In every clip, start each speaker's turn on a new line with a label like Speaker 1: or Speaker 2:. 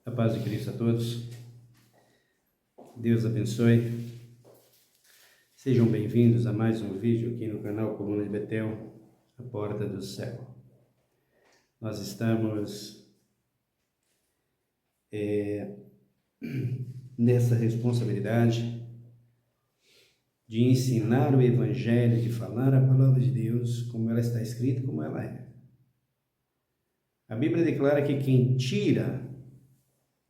Speaker 1: A paz de Cristo a todos. Deus abençoe. Sejam bem-vindos a mais um vídeo aqui no canal Coluna de Betel, a porta do céu. Nós estamos nessa responsabilidade de ensinar o Evangelho, de falar a palavra de Deus como ela está escrita, como ela é. A Bíblia declara que quem tira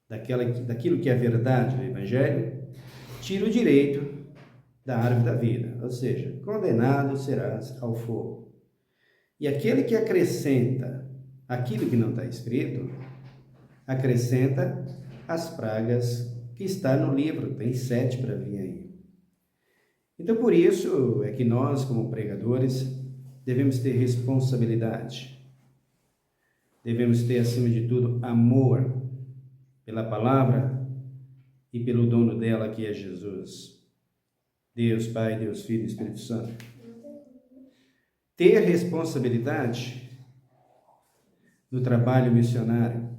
Speaker 1: daquilo que é a verdade do Evangelho, tira o direito da árvore da vida, ou seja, condenado serás ao fogo. E aquele que acrescenta aquilo que não está escrito, acrescenta as pragas que está no livro, tem 7 para vir aí. Então, por isso é que nós, como pregadores, devemos ter responsabilidade. Devemos ter, acima de tudo, amor pela palavra e pelo dono dela, que é Jesus. Deus Pai, Deus Filho e Espírito Santo. Ter responsabilidade no trabalho missionário.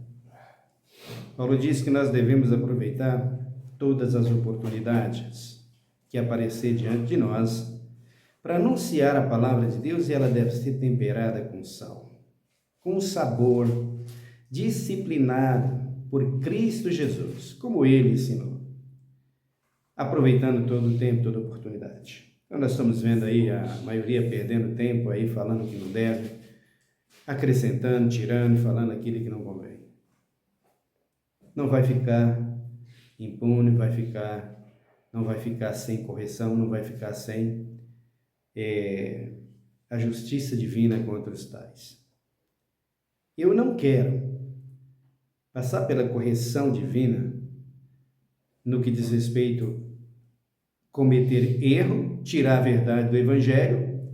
Speaker 1: Paulo diz que nós devemos aproveitar todas as oportunidades que aparecer diante de nós para anunciar a palavra de Deus, e ela deve ser temperada com sal, com sabor, disciplinado por Cristo Jesus, como Ele ensinou, aproveitando todo o tempo, toda a oportunidade. Então nós estamos vendo aí a maioria perdendo tempo aí, falando que não deve, acrescentando, tirando, falando aquilo que não convém. Não vai ficar impune, não vai ficar sem correção, não vai ficar sem a justiça divina contra os tais. Eu não quero passar pela correção divina no que diz respeito a cometer erro, tirar a verdade do Evangelho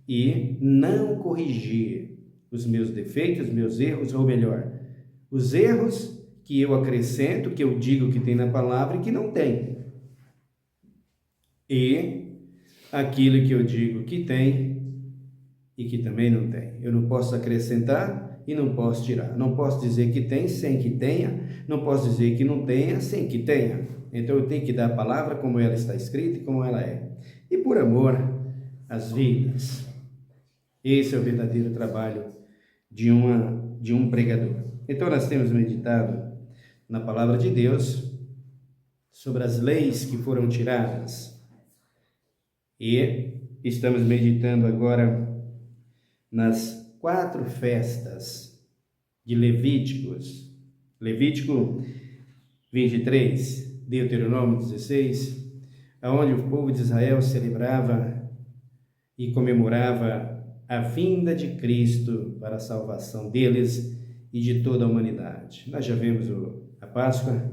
Speaker 1: e não corrigir os meus defeitos, os meus erros, ou melhor, os erros que eu acrescento, que eu digo que tem na palavra e que não tem. E aquilo que eu digo que tem e que também não tem. Eu não posso acrescentar e não posso tirar. Não posso dizer que tem sem que tenha, não posso dizer que não tenha sem que tenha. Então eu tenho que dar a palavra como ela está escrita e como ela é. E por amor às vidas. Esse é o verdadeiro trabalho de um pregador. Então nós temos meditado na palavra de Deus sobre as leis que foram tiradas. E estamos meditando agora nas 4 festas de Levíticos. Levítico 23, Deuteronômio 16, onde o povo de Israel celebrava e comemorava a vinda de Cristo para a salvação deles e de toda a humanidade. Nós já vimos a Páscoa,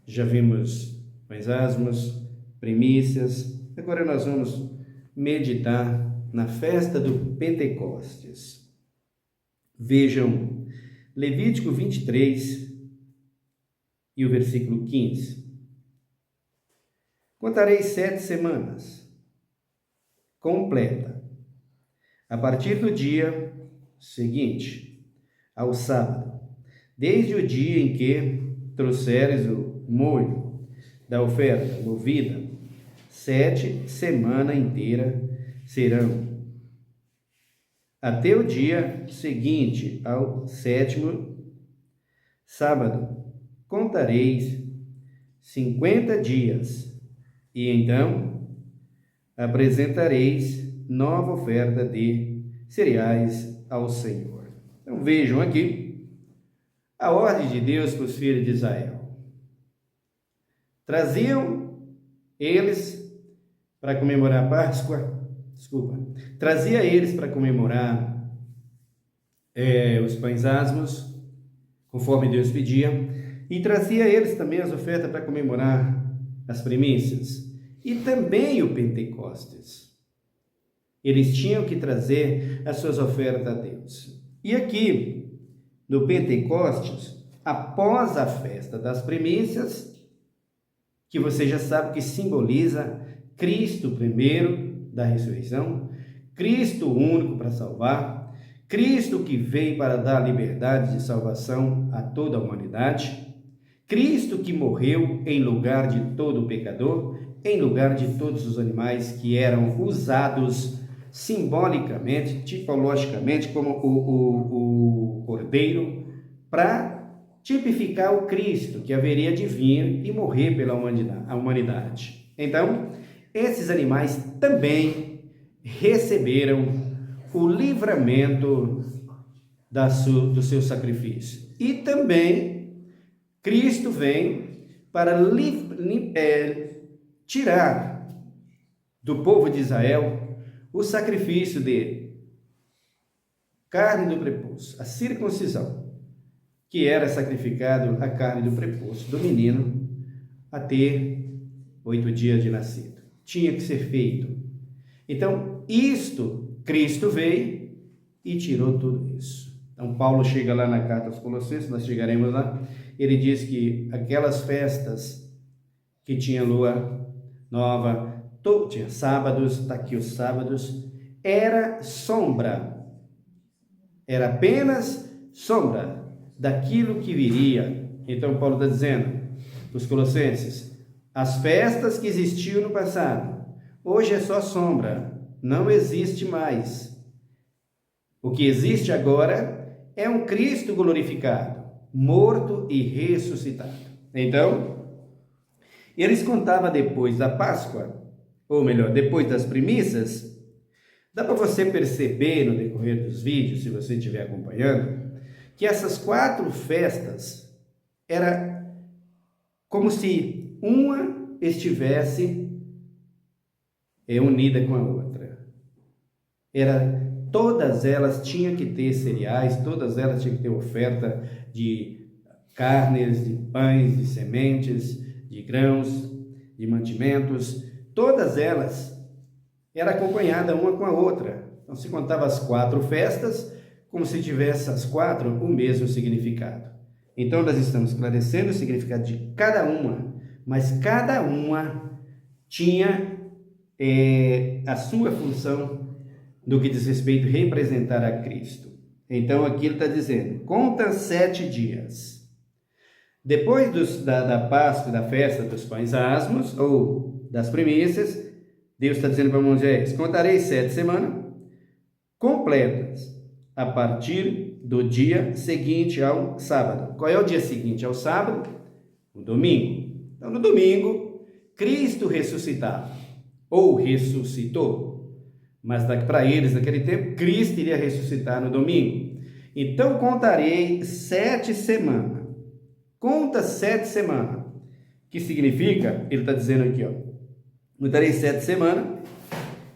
Speaker 1: já vimos pães asmos, primícias. Agora nós vamos meditar na festa do Pentecostes. Vejam, Levítico 23 e o versículo 15. Contarei 7 semanas, completa, a partir do dia seguinte, ao sábado, desde o dia em que trouxeres o molho da oferta movida, 7 semanas inteiras serão. Até o dia seguinte ao 7º sábado, contareis 50 dias, e então apresentareis nova oferta de cereais ao Senhor. Então vejam aqui a ordem de Deus para os filhos de Israel. Traziam eles para comemorar a Páscoa, trazia eles para comemorar os pães asmos, conforme Deus pedia, e trazia eles também as ofertas para comemorar as primícias, e também o Pentecostes. Eles tinham que trazer as suas ofertas a Deus. E aqui, no Pentecostes, após a festa das primícias, que você já sabe que simboliza Cristo primeiro da ressurreição, Cristo único para salvar, Cristo que veio para dar liberdade de salvação a toda a humanidade, Cristo que morreu em lugar de todo pecador, em lugar de todos os animais que eram usados simbolicamente, tipologicamente, como o cordeiro, para tipificar o Cristo que haveria de vir e morrer pela humanidade. Então, esses animais também receberam o livramento do seu sacrifício. E também Cristo vem para tirar do povo de Israel o sacrifício de carne do prepúcio, a circuncisão, que era sacrificado a carne do prepúcio do menino até 8 dias de nascido. Tinha que ser feito. Então, Cristo veio e tirou tudo isso. Então, Paulo chega lá na carta aos Colossenses, nós chegaremos lá, ele diz que aquelas festas que tinha lua nova, tinha sábados, está aqui os sábados, era sombra, era apenas sombra daquilo que viria. Então, Paulo está dizendo para os Colossenses, as festas que existiam no passado, hoje é só sombra, não existe mais. O que existe agora é um Cristo glorificado, morto e ressuscitado. Então, eles contavam depois da Páscoa, ou melhor, depois das primícias. Dá para você perceber no decorrer dos vídeos, se você estiver acompanhando, que essas 4 festas era como se uma estivesse unida com a outra. Todas elas tinham que ter cereais, todas elas tinham que ter oferta de carnes, de pães, de sementes, de grãos, de mantimentos. Todas elas eram acompanhadas uma com a outra. Então se contava as 4 festas como se tivesse as 4 o mesmo significado. Então nós estamos esclarecendo o significado de cada uma, mas cada uma tinha a sua função no que diz respeito a representar a Cristo. Então aqui ele está dizendo, conta 7 dias. Depois da Páscoa, da festa dos pães asmos, ou das primícias, Deus está dizendo para Moisés, contarei 7 semanas completas, a partir do dia seguinte ao sábado. Qual é o dia seguinte ao sábado? O domingo. Então no domingo, Cristo ressuscitava, ou ressuscitou. Mas para eles, naquele tempo, Cristo iria ressuscitar no domingo. Então, contarei 7 semanas. Conta 7 semanas. Que significa, ele está dizendo aqui, contarei 7 semanas,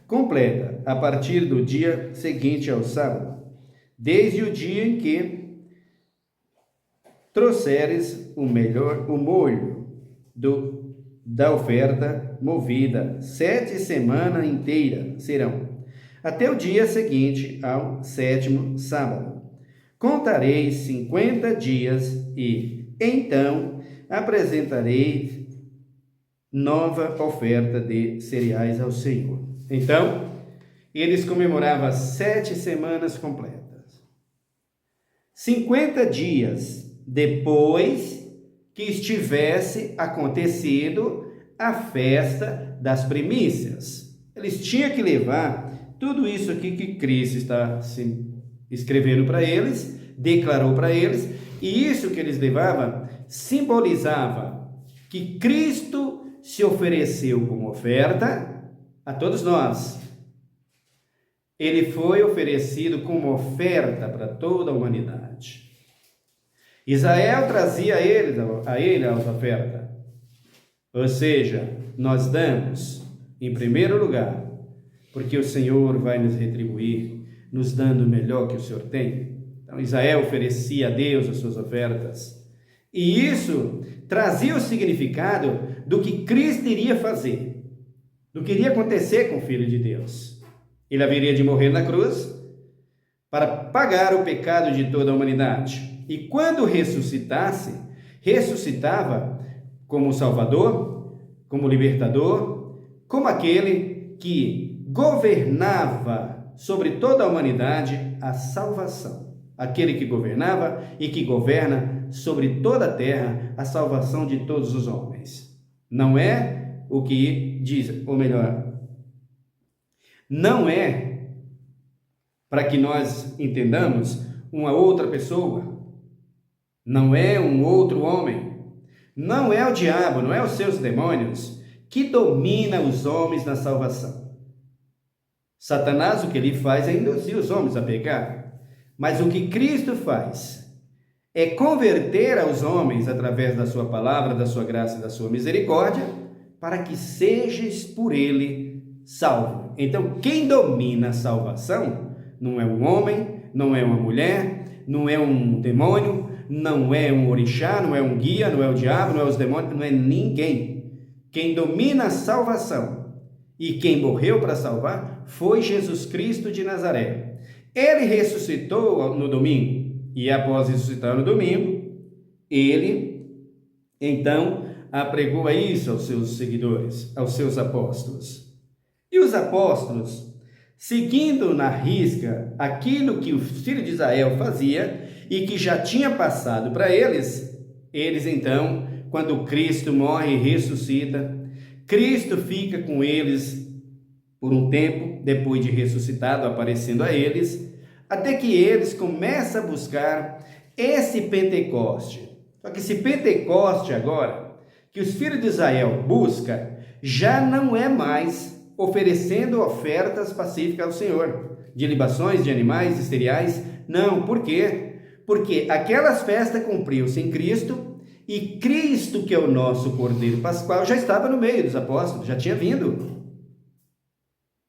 Speaker 1: completa, a partir do dia seguinte ao sábado, desde o dia em que trouxeres o molho da oferta movida. 7 semanas inteiras serão, até o dia seguinte ao 7º sábado. Contarei 50 dias e, então, apresentarei nova oferta de cereais ao Senhor. Então, eles comemoravam 7 semanas completas. 50 dias depois que estivesse acontecido a festa das primícias. Eles tinham que levar tudo isso aqui que Cristo está escrevendo para eles, declarou para eles, e isso que eles levavam simbolizava que Cristo se ofereceu como oferta a todos nós. Ele foi oferecido como oferta para toda a humanidade. Israel trazia a ele as ofertas. Ou seja, nós damos em primeiro lugar, porque o Senhor vai nos retribuir, nos dando o melhor que o Senhor tem. Então Israel oferecia a Deus as suas ofertas. E isso trazia o significado do que Cristo iria fazer, do que iria acontecer com o Filho de Deus. Ele haveria de morrer na cruz para pagar o pecado de toda a humanidade. E quando ressuscitava como Salvador, como Libertador, como aquele que governava sobre toda a humanidade a salvação. Aquele que governava e que governa sobre toda a terra a salvação de todos os homens. Não é o que diz, ou melhor, não é para que nós entendamos uma outra pessoa, não é um outro homem, não é o diabo, não é os seus demônios que domina os homens na salvação. Satanás, o que ele faz é induzir os homens a pecar, mas o que Cristo faz é converter aos homens através da sua palavra, da sua graça e da sua misericórdia, para que sejas por ele salvo. Então, quem domina a salvação não é um homem, não é uma mulher, não é um demônio, não é um orixá, não é um guia, não é o diabo, não é os demônios, não é ninguém. Quem domina a salvação e quem morreu para salvar foi Jesus Cristo de Nazaré. Ele ressuscitou no domingo e após ressuscitar no domingo, ele então apregou isso aos seus seguidores, aos seus apóstolos. E os apóstolos, seguindo na risca aquilo que o filho de Israel fazia e que já tinha passado para eles então, quando Cristo morre e ressuscita, Cristo fica com eles por um tempo, depois de ressuscitado, aparecendo a eles, até que eles começam a buscar esse Pentecoste. Só que esse Pentecoste agora, que os filhos de Israel buscam, já não é mais oferecendo ofertas pacíficas ao Senhor, de libações, de animais, de cereais. Não, por quê? Porque aquelas festas cumpriu-se em Cristo, e Cristo, que é o nosso Cordeiro Pascual, já estava no meio dos apóstolos, já tinha vindo.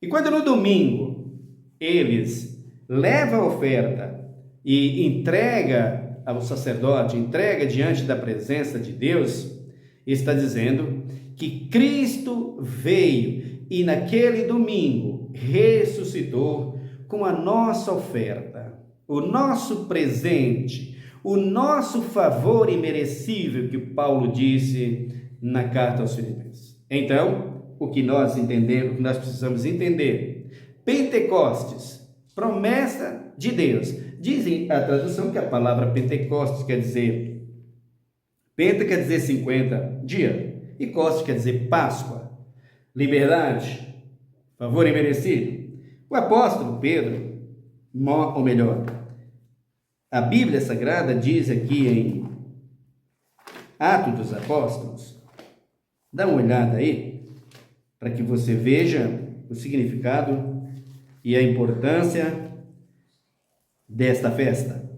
Speaker 1: E quando no domingo eles levam a oferta e entrega ao sacerdote, entrega diante da presença de Deus, está dizendo que Cristo veio e naquele domingo ressuscitou com a nossa oferta, o nosso presente, o nosso favor imerecível, que Paulo disse na carta aos Filipenses. Então, o que nós entendemos, o que nós precisamos entender, Pentecostes, promessa de Deus. Dizem a tradução que a palavra Pentecostes quer dizer, Penta quer dizer 50 dias, e Coste quer dizer Páscoa, liberdade, favor imerecido. O apóstolo Pedro, ou melhor, a Bíblia Sagrada diz aqui em Atos dos Apóstolos, dá uma olhada aí, para que você veja o significado e a importância desta festa,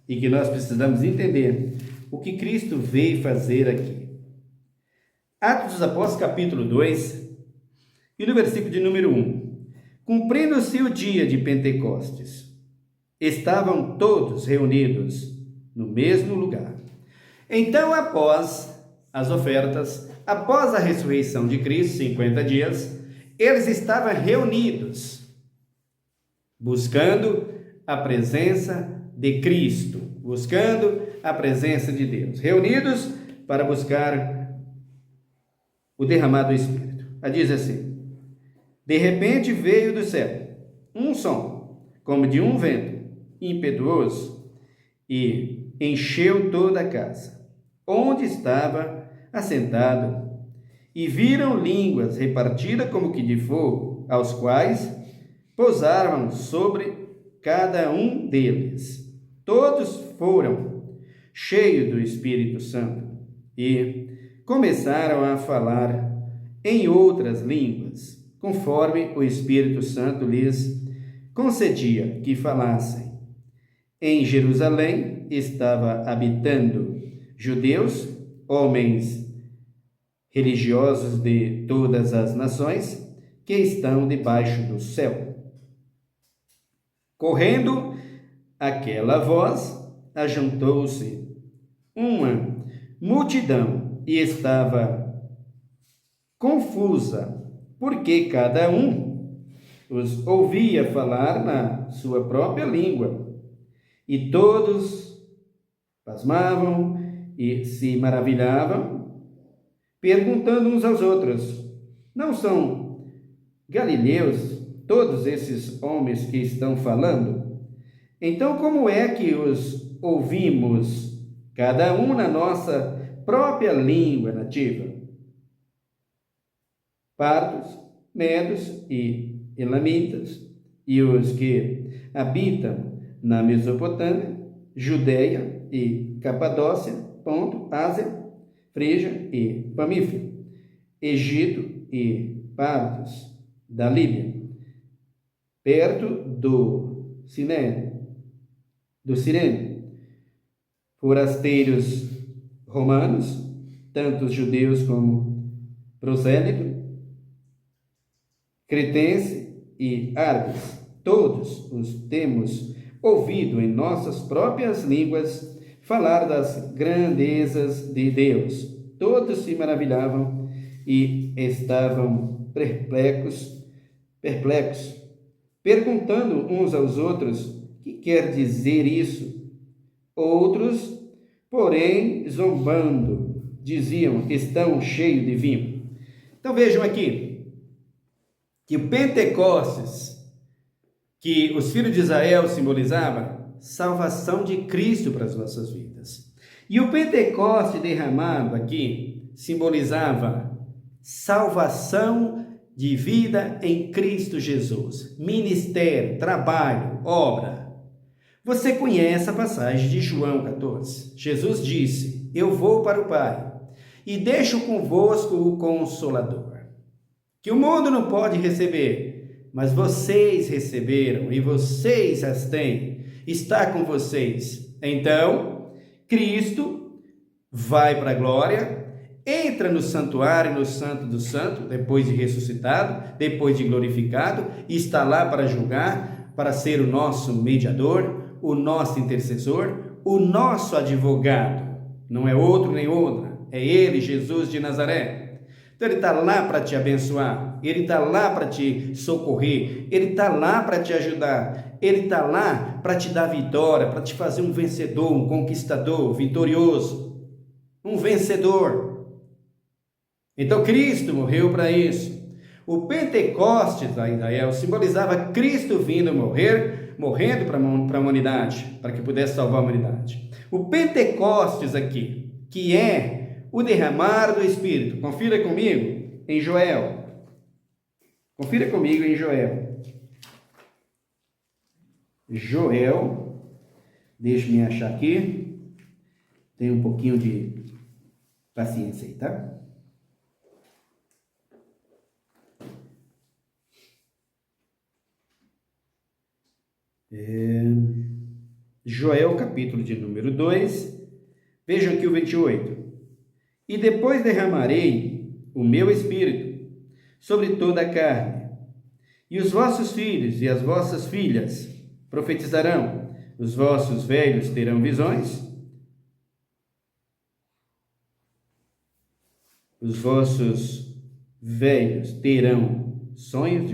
Speaker 1: e que nós precisamos entender o que Cristo veio fazer aqui. Atos dos Apóstolos, capítulo 2, e no versículo de número 1. Cumprindo-se o dia de Pentecostes, estavam todos reunidos no mesmo lugar. Então, após as ofertas, após a ressurreição de Cristo, 50 dias, eles estavam reunidos, buscando a presença de Cristo, buscando a presença de Deus, reunidos para buscar o derramado do Espírito. Diz assim: de repente veio do céu um som, como de um vento impetuoso, e encheu toda a casa, onde estava assentado, e viram línguas repartidas como que de fogo, aos quais pousaram sobre cada um deles. Todos foram cheios do Espírito Santo e começaram a falar em outras línguas, conforme o Espírito Santo lhes concedia que falassem. Em Jerusalém estava habitando judeus, homens religiosos de todas as nações que estão debaixo do céu. Correndo aquela voz, ajuntou-se uma multidão e estava confusa, porque cada um os ouvia falar na sua própria língua. E todos pasmavam e se maravilhavam, perguntando uns aos outros: não são galileus todos esses homens que estão falando? Então, como é que os ouvimos cada um na nossa própria língua nativa. Partos, medos e elamitas, e os que habitam na Mesopotâmia, Judeia e Capadócia, Ponto, Ásia, Frígia e Pamífia, Egito e partos da Líbia, perto do Cirene, forasteiros romanos, tanto os judeus como prosélito, cretense e árabes, todos os temos ouvido em nossas próprias línguas falar das grandezas de Deus. Todos se maravilhavam e estavam perplexos, perguntando uns aos outros: que quer dizer isso? Outros, porém, zombando, diziam: estão cheios de vinho. Então vejam aqui que o Pentecostes, que os filhos de Israel simbolizavam, salvação de Cristo para as nossas vidas. E o Pentecoste derramado aqui simbolizava salvação de vida em Cristo Jesus, ministério, trabalho, obra. Você conhece a passagem de João 14. Jesus disse: eu vou para o Pai e deixo convosco o Consolador, que o mundo não pode receber, mas vocês receberam e vocês as têm, está com vocês. Então, Cristo vai para a glória, entra no santuário, no Santo do Santo, depois de ressuscitado, depois de glorificado, e está lá para julgar, para ser o nosso mediador, o nosso intercessor, o nosso advogado. Não é outro nem outra, é Ele, Jesus de Nazaré. Então Ele está lá para te abençoar, Ele está lá para te socorrer, Ele está lá para te ajudar, Ele está lá para te dar vitória, para te fazer um vencedor, um conquistador, vitorioso, um vencedor. Então Cristo morreu para isso. O Pentecostes da Israel simbolizava Cristo vindo morrendo para a humanidade, para que pudesse salvar a humanidade. O Pentecostes aqui, que é o derramar do Espírito. Confira comigo em Joel. Confira comigo em Joel. Joel, deixa-me achar aqui. Tem um pouquinho de paciência aí, tá? Joel, capítulo de número 2. Vejam aqui o 28. E depois derramarei o meu espírito sobre toda a carne, e os vossos filhos e as vossas filhas profetizarão, os vossos velhos terão visões, os vossos velhos terão sonhos,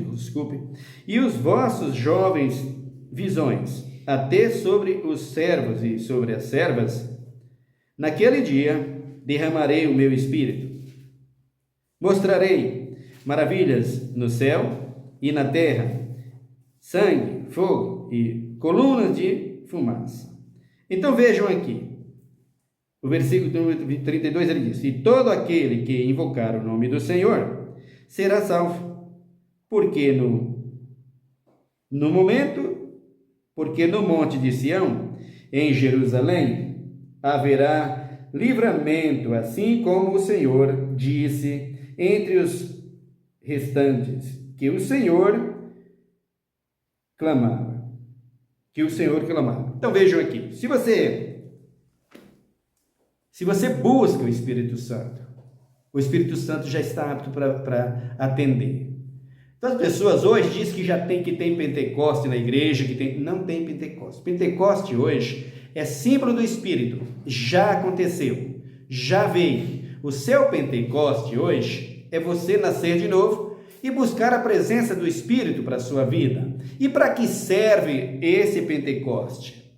Speaker 1: e os vossos jovens visões, até sobre os servos e sobre as servas. Naquele dia derramarei o meu espírito. Mostrarei maravilhas no céu e na terra, sangue, fogo e colunas de fumaça. Então vejam aqui, o versículo 32 ele diz: e todo aquele que invocar o nome do Senhor será salvo, porque no monte de Sião, em Jerusalém, haverá livramento, assim como o Senhor disse entre os restantes, que o Senhor clamava. Então vejam aqui, se você busca o Espírito Santo já está apto para atender. Então as pessoas hoje dizem que tem Pentecoste na igreja, não tem Pentecoste. Pentecoste hoje é símbolo do Espírito, já aconteceu, já veio. O seu Pentecoste hoje é você nascer de novo e buscar a presença do Espírito para a sua vida. E para que serve esse Pentecoste?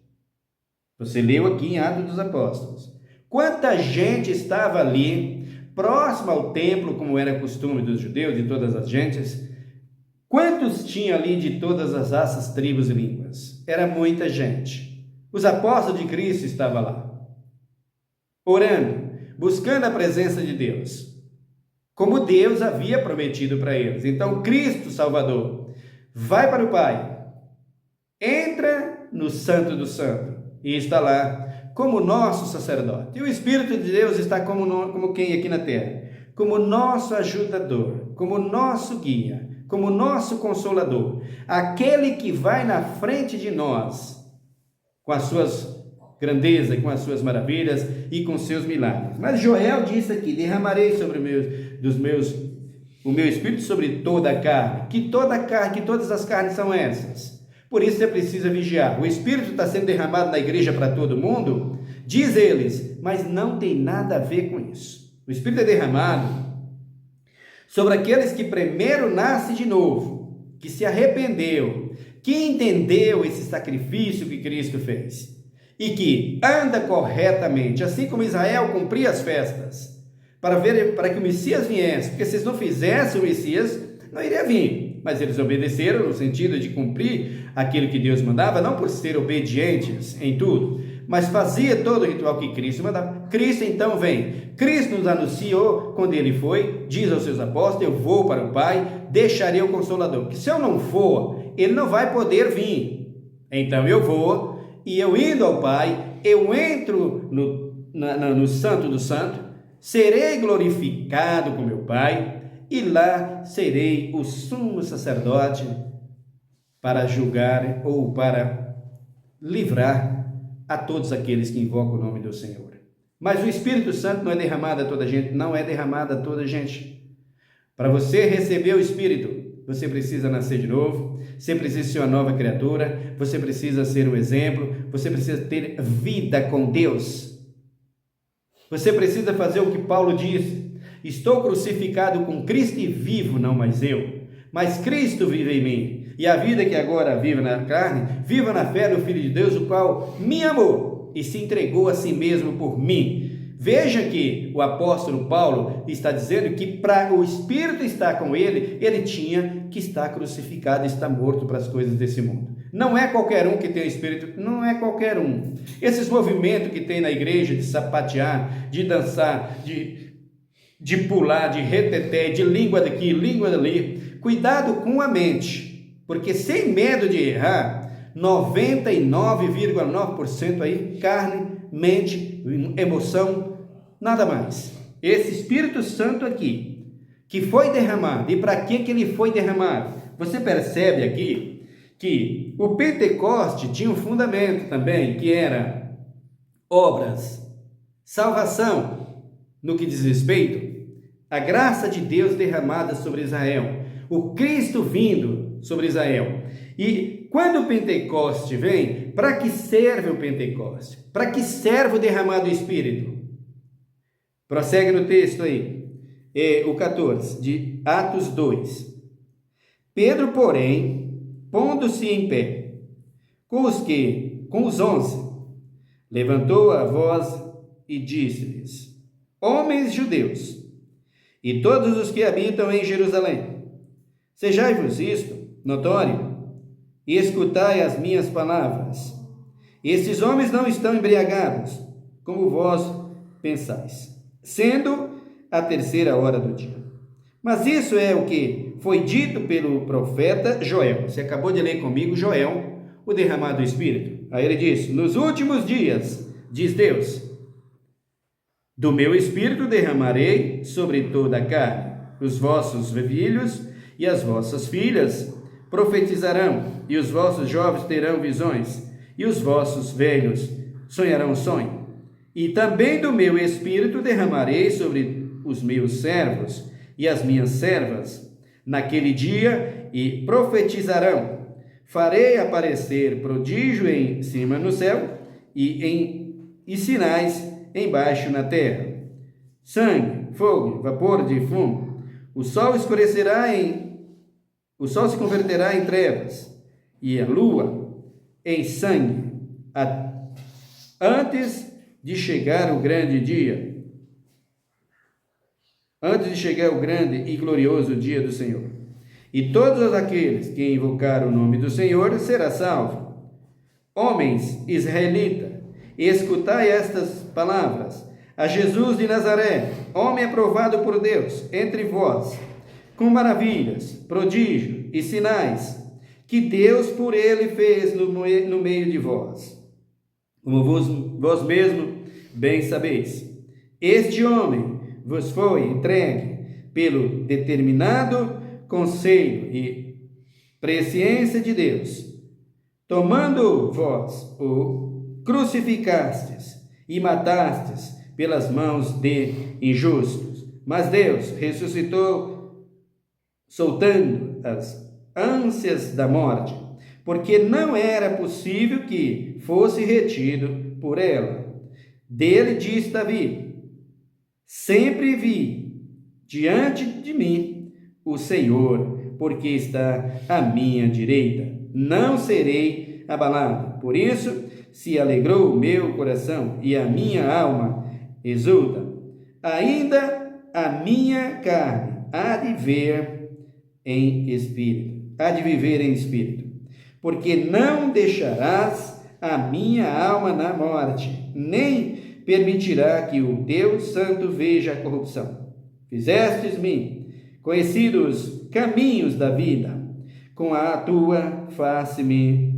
Speaker 1: Você leu aqui em Atos dos Apóstolos. Quanta gente estava ali, próximo ao templo, como era costume dos judeus, de todas as gentes? Quantos tinha ali de todas as raças, tribos e línguas? Era muita gente. Os apóstolos de Cristo estavam lá. orando, buscando a presença de Deus, como Deus havia prometido para eles. Então, Cristo Salvador vai para o Pai, entra no Santo do Santo e está lá como nosso sacerdote. E o Espírito de Deus está como quem aqui na terra? Como nosso ajudador, como nosso guia, como nosso consolador, aquele que vai na frente de nós com as suas grandezas, com as suas maravilhas e com seus milagres. Mas Joel disse aqui: derramarei sobre o meu espírito sobre toda a carne. Que todas as carnes são essas? Por isso você precisa vigiar. O Espírito está sendo derramado na igreja para todo mundo, diz eles, mas não tem nada a ver com isso. O Espírito é derramado sobre aqueles que primeiro nascem de novo, que se arrependeu, que entendeu esse sacrifício que Cristo fez e que anda corretamente, assim como Israel cumpria as festas para que o Messias viesse, porque se eles não fizessem o Messias, não iria vir. Mas eles obedeceram no sentido de cumprir aquilo que Deus mandava, não por ser obedientes em tudo, mas fazia todo o ritual que Cristo mandava. Cristo então vem. Cristo nos anunciou quando ele foi, diz aos seus apóstolos: eu vou para o Pai, deixarei o Consolador, porque se eu não for, ele não vai poder vir. Então eu vou, e eu indo ao Pai, eu entro no Santo do Santo, serei glorificado com meu Pai, e lá serei o sumo sacerdote para julgar ou para livrar a todos aqueles que invocam o nome do Senhor. Mas o Espírito Santo não é derramado a toda gente, não é derramado a toda gente. Para você receber o Espírito, você precisa nascer de novo, você precisa ser uma nova criatura, você precisa ser um exemplo, você precisa ter vida com Deus. Você precisa fazer o que Paulo disse: estou crucificado com Cristo e vivo, não mais eu, mas Cristo vive em mim. E a vida que agora vivo na carne, viva na fé do Filho de Deus, o qual me amou e se entregou a si mesmo por mim. Veja que o apóstolo Paulo está dizendo que para o Espírito estar com ele, ele tinha que estar crucificado, estar morto para as coisas desse mundo. Não é qualquer um que tem o Espírito, não é qualquer um. Esses movimentos que tem na igreja de sapatear, de dançar, de pular, de reteté, de língua daqui, língua dali, cuidado com a mente. Porque sem medo de errar, 99,9% aí, carne, mente, emoção, nada mais. Esse Espírito Santo aqui, que foi derramado, e para que ele foi derramado? Você percebe aqui que o Pentecoste tinha um fundamento também, que era obras, salvação, no que diz respeito à graça de Deus derramada sobre Israel, o Cristo vindo sobre Israel. E quando o Pentecoste vem, para que serve o Pentecoste? Para que serve o derramado do Espírito? Prossegue no texto aí, o 14, de Atos 2. Pedro, porém, pondo-se em pé, com os 11, levantou a voz e disse-lhes: homens judeus, e todos os que habitam em Jerusalém, sejai-vos isto notório, e escutai as minhas palavras. Esses homens não estão embriagados, como vós pensais, sendo a 3ª hora do dia. Mas isso é o que foi dito pelo profeta Joel. Você acabou de ler comigo Joel, o derramado do Espírito. Aí ele diz: nos últimos dias, diz Deus, do meu Espírito derramarei sobre toda a carne. Os vossos filhos e as vossas filhas profetizarão, e os vossos jovens terão visões, e os vossos velhos sonharão sonho. E também do meu Espírito derramarei sobre os meus servos e as minhas servas naquele dia, e profetizarão. Farei aparecer prodígio em cima no céu e sinais embaixo na terra: sangue, fogo, vapor de fumo. O sol se converterá em trevas, e a lua em sangue, antes de chegar o grande dia, antes de chegar o grande e glorioso dia do Senhor. E todos aqueles que invocar o nome do Senhor será salvo. Homens israelitas, escutai estas palavras: a Jesus de Nazaré, homem aprovado por Deus entre vós, com maravilhas, prodígios e sinais, que Deus por ele fez no meio de vós. Como vós mesmo bem sabeis, este homem vos foi entregue pelo determinado conselho e presciência de Deus. Tomando vós o crucificastes e matastes pelas mãos de injustos, mas Deus ressuscitou, soltando as ânsias da morte, porque não era possível que fosse retido por ela. Dele diz Davi: sempre vi diante de mim o Senhor, porque está à minha direita. Não serei abalado. Por isso se alegrou o meu coração e a minha alma exulta. Ainda a minha carne há de viver em espírito, porque não deixarás a minha alma na morte, nem permitirá que o Deus Santo veja a corrupção. Fizestes-me conhecidos caminhos da vida, com a tua face me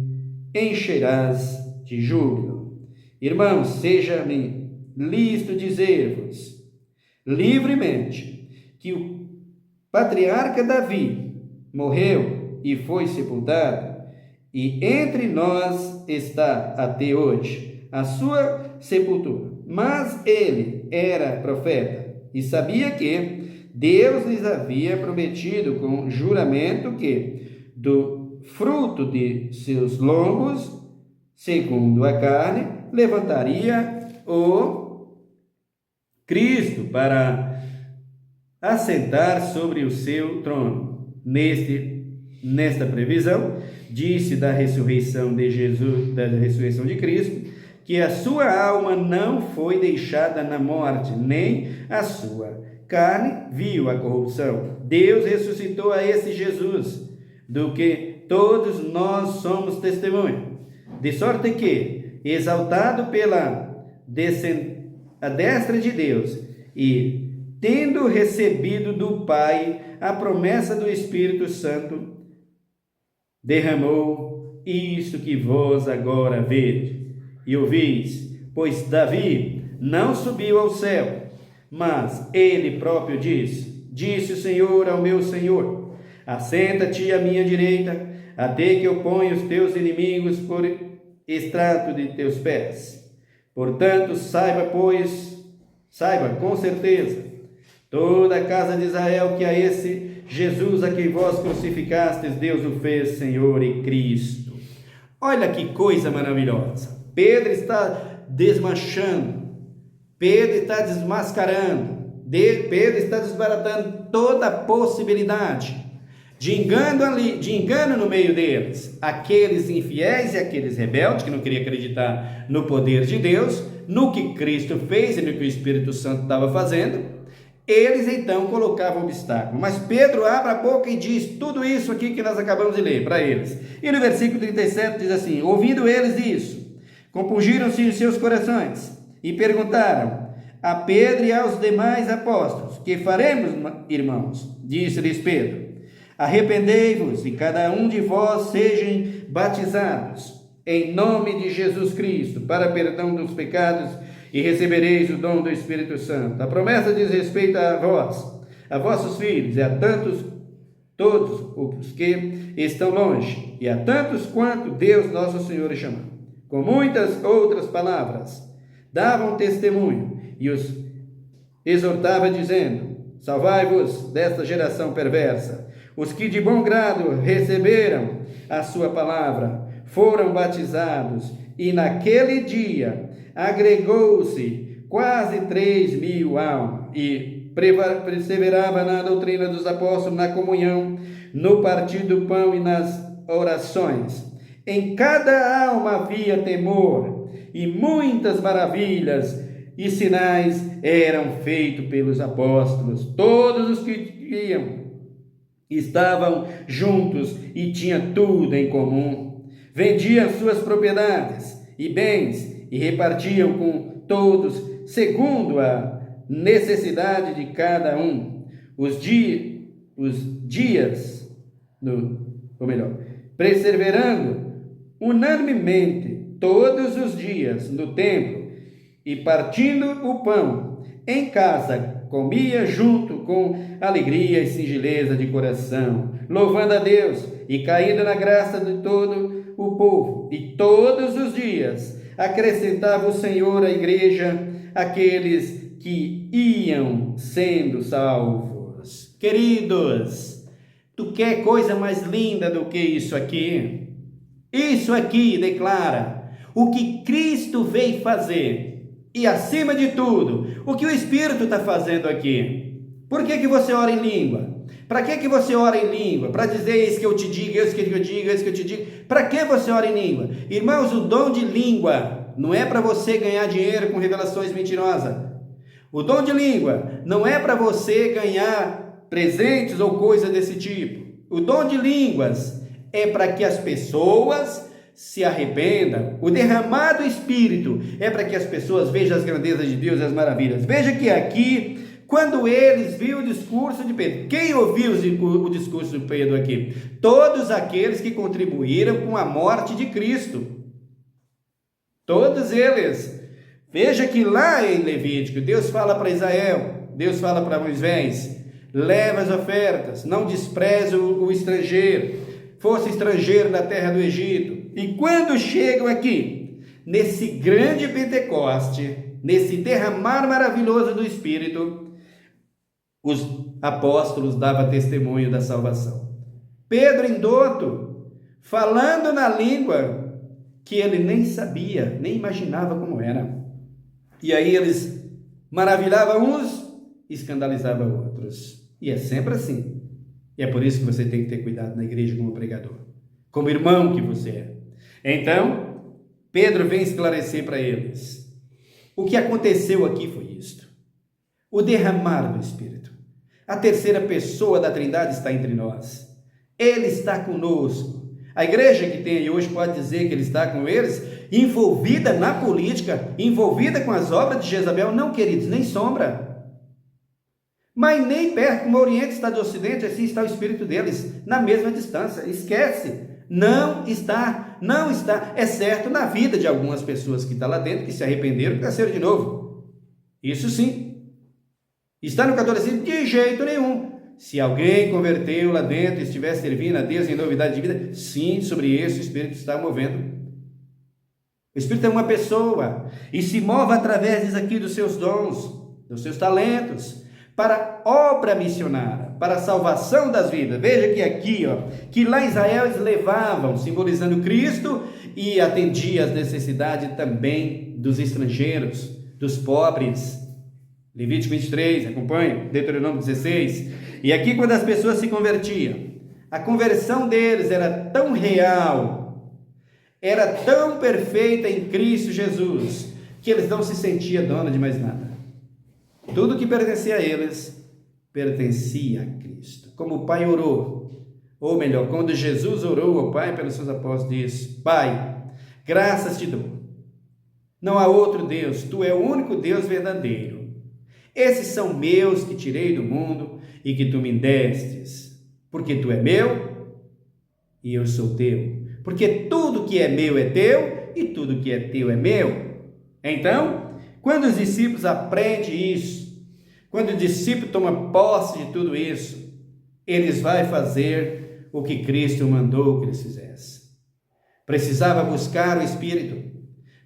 Speaker 1: encherás de júbilo. Irmãos, seja-me lícito dizer-vos livremente que o patriarca Davi morreu e foi sepultado, e entre nós está até hoje a sua sepultura. Mas ele era profeta e sabia que Deus lhes havia prometido com juramento que do fruto de seus lombos, segundo a carne, levantaria o Cristo para assentar sobre o seu trono. Nesta previsão, disse da ressurreição de Jesus, da ressurreição de Cristo, que a sua alma não foi deixada na morte, nem a sua carne viu a corrupção. Deus ressuscitou a esse Jesus, do que todos nós somos testemunha, de sorte que, exaltado pela a destra de Deus, e tendo recebido do Pai a promessa do Espírito Santo, derramou isso que vós agora vedes e ouvis. Pois Davi não subiu ao céu, mas ele próprio disse o Senhor ao meu Senhor: assenta-te à minha direita, até que eu ponha os teus inimigos por estrato de teus pés. Portanto, saiba com certeza toda a casa de Israel que a esse Jesus a quem vós crucificastes, Deus o fez Senhor e Cristo. Olha que coisa maravilhosa. Pedro está desmanchando, Pedro está desmascarando, Pedro está desbaratando toda a possibilidade de engano no meio deles, aqueles infiéis e aqueles rebeldes que não queriam acreditar no poder de Deus, no que Cristo fez e no que o Espírito Santo estava fazendo. Eles então colocavam obstáculo, mas Pedro abre a boca e diz tudo isso aqui que nós acabamos de ler para eles. E no versículo 37 diz assim: ouvindo eles isso, compungiram-se os seus corações e perguntaram a Pedro e aos demais apóstolos: que faremos, irmãos? Disse-lhes Pedro: arrependei-vos e cada um de vós sejam batizados em nome de Jesus Cristo para perdão dos pecados, e recebereis o dom do Espírito Santo. A promessa diz respeito a vós, a vossos filhos, e a todos os que estão longe, e a tantos quanto Deus nosso Senhor chamou. Com muitas outras palavras, davam testemunho, e os exortava dizendo: salvai-vos desta geração perversa. Os que de bom grado receberam a sua palavra foram batizados, e naquele dia agregou-se quase 3.000 almas, e perseverava na doutrina dos apóstolos, na comunhão, no partir do pão e nas orações. Em cada alma havia temor, e muitas maravilhas e sinais eram feitos pelos apóstolos. Todos os que iam estavam juntos e tinham tudo em comum. Vendiam suas propriedades e bens e repartiam com todos segundo a necessidade de cada um. Perseverando unanimemente todos os dias no templo e partindo o pão em casa, comia junto com alegria e singeleza de coração, louvando a Deus e caindo na graça de todo o povo. E todos os dias acrescentava o Senhor à igreja aqueles que iam sendo salvos. Queridos, tu quer coisa mais linda do que isso aqui? Isso aqui declara o que Cristo veio fazer. E acima de tudo, o que o Espírito está fazendo aqui. Por que você ora em língua? Para que você ora em língua? Para dizer isso que eu te digo, isso que eu digo, isso que eu te digo. Para que você ora em língua? Irmãos, o dom de língua não é para você ganhar dinheiro com revelações mentirosas. O dom de língua não é para você ganhar presentes ou coisa desse tipo. O dom de línguas é para que as pessoas se arrependam. O derramado Espírito é para que as pessoas vejam as grandezas de Deus e as maravilhas. Veja que aqui, quando eles viram o discurso de Pedro, quem ouviu o discurso de Pedro aqui? Todos aqueles que contribuíram com a morte de Cristo. Todos eles. Veja que lá em Levítico, Deus fala para Israel, Deus fala para Moisés: leva as ofertas, não despreze o estrangeiro, fosse estrangeiro na terra do Egito. E quando chegam aqui, nesse grande Pentecoste, nesse derramar maravilhoso do Espírito, os apóstolos davam testemunho da salvação. Pedro endoto, falando na língua que ele nem sabia, nem imaginava como era. E aí eles maravilhavam uns, escandalizavam outros. E é sempre assim. E é por isso que você tem que ter cuidado na igreja como pregador, como irmão que você é. Então, Pedro vem esclarecer para eles. O que aconteceu aqui foi isto: o derramar do Espírito. A terceira pessoa da Trindade está entre nós. Ele está conosco. A igreja que tem aí hoje pode dizer que ele está com eles, envolvida na política, envolvida com as obras de Jezabel. Não, queridos, nem sombra. Mas nem perto, como o Oriente está do Ocidente, assim está o Espírito deles, na mesma distância. Esquece. Não está, não está. É certo na vida de algumas pessoas que estão lá dentro, que se arrependeram e nasceram de novo. Isso sim. Está no catolicismo? De jeito nenhum. Se alguém converteu lá dentro e estiver servindo a Deus em novidade de vida, sim, sobre isso o Espírito está movendo. O Espírito é uma pessoa e se move através disso aqui dos seus dons, dos seus talentos, para obra missionária, para a salvação das vidas. Veja que aqui, que lá em Israel eles levavam, simbolizando Cristo, e atendia às necessidades também dos estrangeiros, dos pobres. Levítico 23, acompanha, Deuteronômio 16. E aqui quando as pessoas se convertiam, a conversão deles era tão real, era tão perfeita em Cristo Jesus, que eles não se sentiam donos de mais nada. Tudo que pertencia a eles, pertencia a Cristo. Como o Pai orou, ou melhor, quando Jesus orou ao Pai pelos seus apóstolos, disse: Pai, graças te dou. Não há outro Deus, tu é o único Deus verdadeiro. Esses são meus que tirei do mundo e que tu me destes, porque tu é meu e eu sou teu. Porque tudo que é meu é teu e tudo que é teu é meu. Então, quando os discípulos aprendem isso, quando o discípulo toma posse de tudo isso, eles vão fazer o que Cristo mandou que eles fizessem. Precisava buscar o Espírito,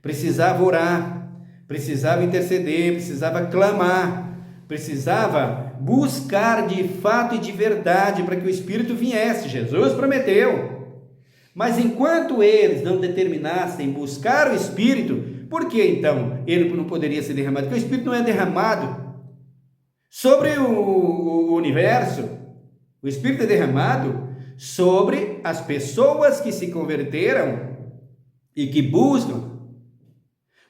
Speaker 1: precisava orar, precisava interceder, precisava clamar, precisava buscar de fato e de verdade para que o Espírito viesse. Jesus prometeu. Mas enquanto eles não determinassem buscar o Espírito, por que então ele não poderia ser derramado? Porque o Espírito não é derramado sobre o universo. O Espírito é derramado sobre as pessoas que se converteram e que buscam.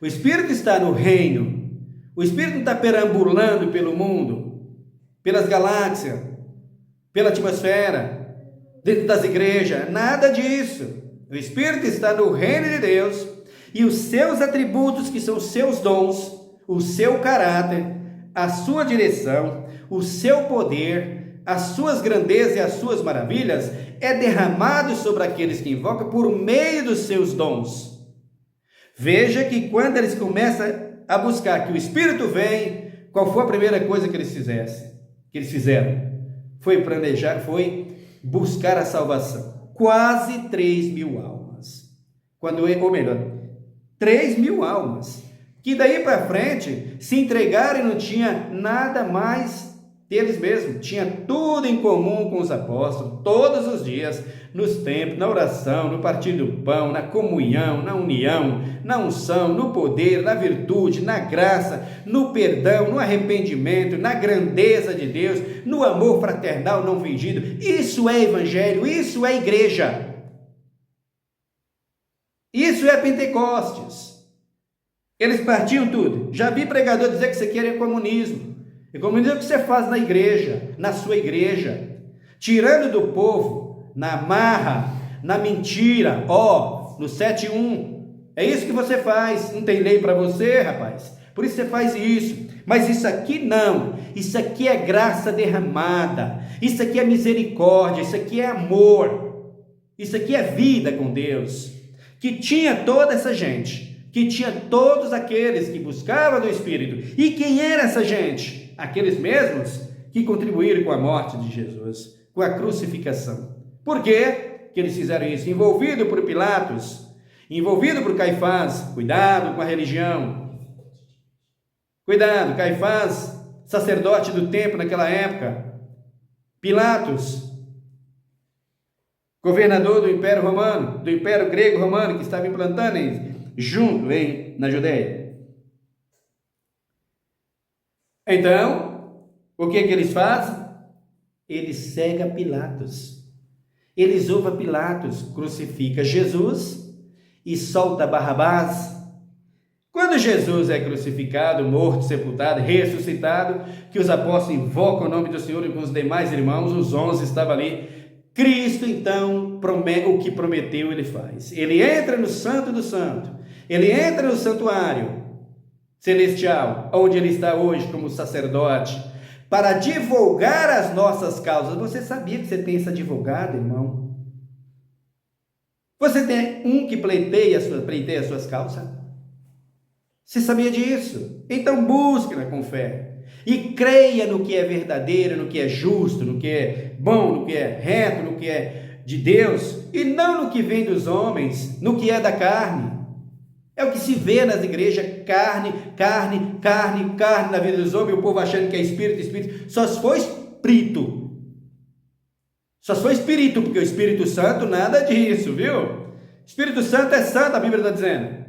Speaker 1: O Espírito está no reino. O Espírito não está perambulando pelo mundo, pelas galáxias, pela atmosfera, dentro das igrejas, nada disso. O Espírito está no reino de Deus e os seus atributos, que são os seus dons, o seu caráter, a sua direção, o seu poder, as suas grandezas e as suas maravilhas é derramado sobre aqueles que invocam por meio dos seus dons. Veja que quando eles começam a buscar que o Espírito vem, qual foi a primeira coisa que eles fizeram? Foi planejar, foi buscar a salvação. Quase 3.000 almas. Ou melhor, 3.000 almas. Que daí para frente se entregaram e não tinha nada mais deles mesmos. Tinha tudo em comum com os apóstolos, todos os dias, nos templos, na oração, no partir do pão, na comunhão, na união, na unção, no poder, na virtude, na graça, no perdão, no arrependimento, na grandeza de Deus, no amor fraternal não fingido. Isso é evangelho, isso é igreja. Isso é Pentecostes. Eles partiam tudo. Já vi pregador dizer que isso aqui era comunismo. E comunismo é o que você faz na igreja, na sua igreja, tirando do povo, na marra, na mentira, no 7-1. É isso que você faz. Não tem lei para você, rapaz. Por isso você faz isso. Mas isso aqui não. Isso aqui é graça derramada. Isso aqui é misericórdia. Isso aqui é amor. Isso aqui é vida com Deus. Que tinha toda essa gente, que tinha todos aqueles que buscavam do Espírito. E quem era essa gente? Aqueles mesmos que contribuíram com a morte de Jesus, com a crucificação. Por quê que eles fizeram isso? Envolvido por Pilatos, envolvido por Caifás. Cuidado com a religião. Cuidado, Caifás, sacerdote do templo naquela época. Pilatos, governador do Império Romano, do Império Grego Romano, que estava implantando junto na Judeia. Então, o que eles fazem? Eles cegam Pilatos. Eles ouvem Pilatos, crucifica Jesus e solta Barrabás. Quando Jesus é crucificado, morto, sepultado, ressuscitado, que os apóstolos invocam o nome do Senhor e com os demais irmãos, os 11 estavam ali. Cristo, então, o que prometeu, ele faz. Ele entra no Santo do Santo. Ele entra no santuário celestial, onde ele está hoje como sacerdote, para divulgar as nossas causas. Você sabia que você tem esse advogado, irmão? Você tem um que pleiteia as suas causas? Você sabia disso? Então busque-na com fé. E creia no que é verdadeiro, no que é justo, no que é bom, no que é reto, no que é de Deus, e não no que vem dos homens, no que é da carne. É o que se vê nas igrejas, carne na vida dos homens, o povo achando que é espírito. Só se for espírito. Só se for espírito, porque o Espírito Santo nada disso, viu? Espírito Santo é santo, a Bíblia está dizendo.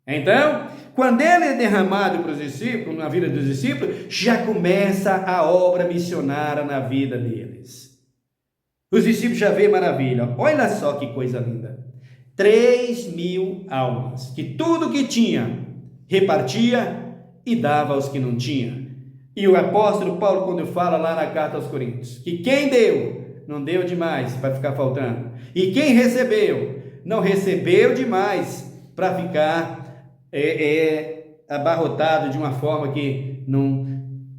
Speaker 1: Então, quando ele é derramado para os discípulos, na vida dos discípulos, já começa a obra missionária na vida deles. Os discípulos já veem maravilha. Olha só que coisa linda. 3.000 almas, que tudo que tinha, repartia e dava aos que não tinham. E o apóstolo Paulo, quando fala lá na carta aos Coríntios, que quem deu, não deu demais para ficar faltando. E quem recebeu, não recebeu demais para ficar abarrotado de uma forma que não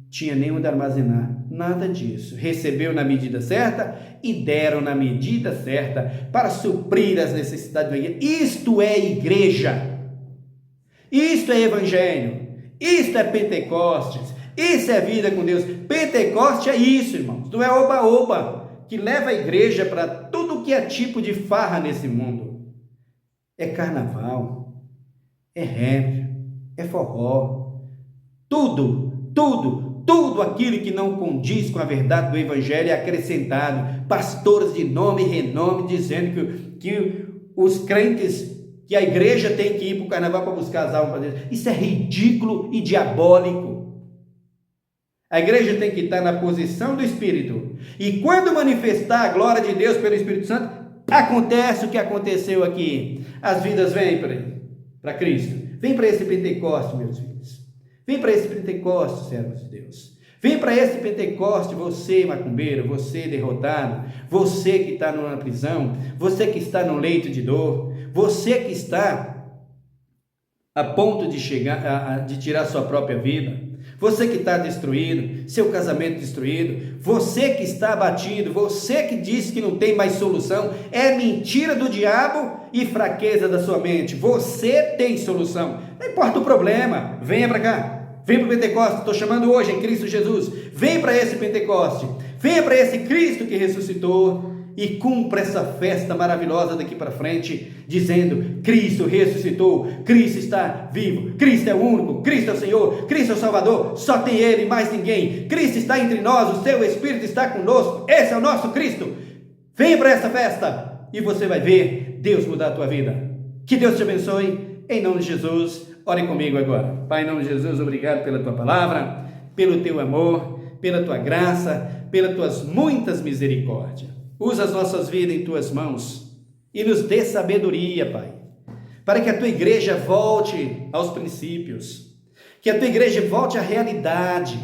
Speaker 1: tinha nem onde armazenar. Nada disso. Recebeu na medida certa e deram na medida certa para suprir as necessidades da igreja. Isto é igreja. Isto é evangelho. Isto é Pentecostes. Isso é vida com Deus. Pentecostes é isso, irmãos. Não é oba-oba que leva a igreja para tudo que é tipo de farra nesse mundo. É carnaval, é rap, é forró, tudo aquilo que não condiz com a verdade do evangelho é acrescentado. Pastores de nome e renome dizendo que os crentes, que a igreja tem que ir para o carnaval para buscar as almas para Deus. Isso é ridículo e diabólico. A igreja tem que estar na posição do Espírito. E quando manifestar a glória de Deus pelo Espírito Santo, acontece o que aconteceu aqui. As vidas vêm para Cristo. Vem para esse Pentecoste, meus filhos. Vem para esse Pentecoste, servos de Deus. Vem para esse Pentecoste, você macumbeiro, você derrotado, você que está na prisão, você que está no leito de dor, você que está a ponto de chegar de tirar sua própria vida. Você que está destruído, seu casamento destruído, você que está abatido, você que diz que não tem mais solução, é mentira do diabo e fraqueza da sua mente. Você tem solução, não importa o problema, venha para cá, venha para o Pentecostes, estou chamando hoje em Cristo Jesus, venha para esse Pentecoste, venha para esse Cristo que ressuscitou e cumpra essa festa maravilhosa daqui para frente, dizendo: Cristo ressuscitou, Cristo está vivo, Cristo é o único, Cristo é o Senhor, Cristo é o Salvador, só tem Ele, mais ninguém. Cristo está entre nós, o seu Espírito está conosco, esse é o nosso Cristo. Venha para essa festa e você vai ver Deus mudar a tua vida. Que Deus te abençoe, em nome de Jesus. Ore comigo agora. Pai, em nome de Jesus, obrigado pela tua palavra, pelo teu amor, pela tua graça, pelas tuas muitas misericórdias. Usa as nossas vidas em tuas mãos e nos dê sabedoria, Pai, para que a tua igreja volte aos princípios, que a tua igreja volte à realidade,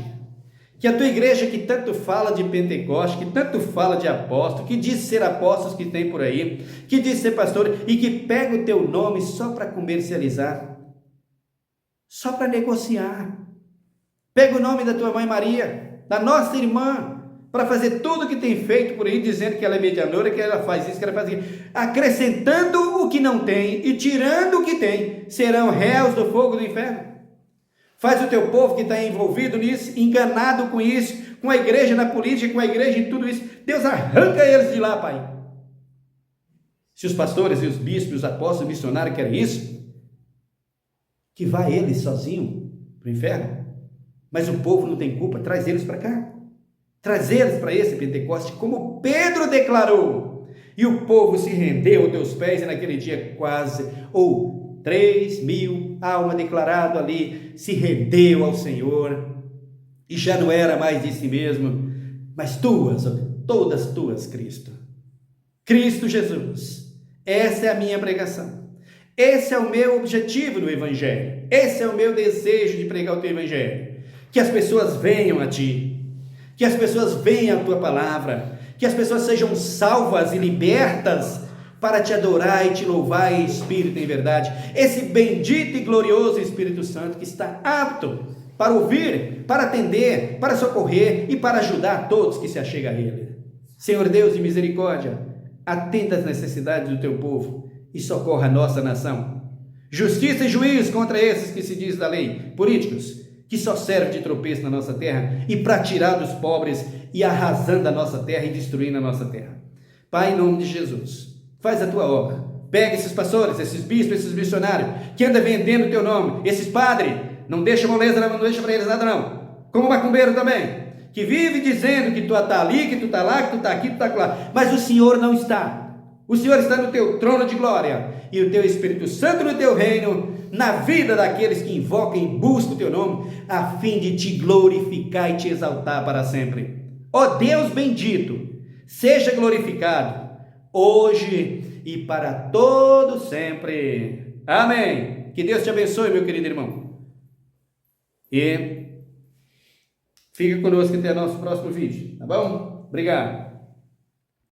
Speaker 1: que a tua igreja que tanto fala de Pentecoste, que tanto fala de apóstolo, que diz ser apóstolos que tem por aí, que diz ser pastor e que pega o teu nome só para comercializar, só para negociar. Pega o nome da tua mãe Maria, da nossa irmã, para fazer tudo o que tem feito por aí, dizendo que ela é mediadora, que ela faz isso, que ela faz aquilo, acrescentando o que não tem e tirando o que tem, serão réus do fogo do inferno. Faz o teu povo que está envolvido nisso, enganado com isso, com a igreja na política, com a igreja em tudo isso, Deus arranca eles de lá, Pai. Se os pastores e os bispos, os apóstolos, os missionários querem isso, que vá eles sozinhos para o inferno, mas o povo não tem culpa, traz eles para cá. Trazê-los para esse Pentecoste, como Pedro declarou, e o povo se rendeu aos teus pés, e naquele dia 3.000 almas declarado ali, se rendeu ao Senhor, e já não era mais de si mesmo, mas todas tuas, Cristo Jesus. Essa é a minha pregação, esse é o meu objetivo no Evangelho, esse é o meu desejo de pregar o teu Evangelho, que as pessoas venham a ti, que as pessoas venham à tua palavra, que as pessoas sejam salvas e libertas para te adorar e te louvar em espírito e em verdade. Esse bendito e glorioso Espírito Santo que está apto para ouvir, para atender, para socorrer e para ajudar todos que se achegam a Ele. Senhor Deus de misericórdia, atenda às necessidades do teu povo e socorra a nossa nação. Justiça e juízo contra esses que se diz da lei, políticos, que só serve de tropeço na nossa terra e para tirar dos pobres e arrasando a nossa terra e destruindo a nossa terra. Pai, em nome de Jesus, faz a tua obra. Pega esses pastores, esses bispos, esses missionários que andam vendendo o teu nome, esses padres, não deixa moleza, não deixa para eles nada não, como macumbeiro também, que vive dizendo que tu está ali, que tu está lá, que tu está aqui, que tu está lá, mas o Senhor não está. O Senhor está no teu trono de glória e o teu Espírito Santo no teu reino, na vida daqueles que invocam e buscam o teu nome, a fim de te glorificar e te exaltar para sempre. Ó Deus bendito, seja glorificado, hoje e para todo sempre. Amém. Que Deus te abençoe, meu querido irmão. E fica conosco até o nosso próximo vídeo, tá bom? Obrigado.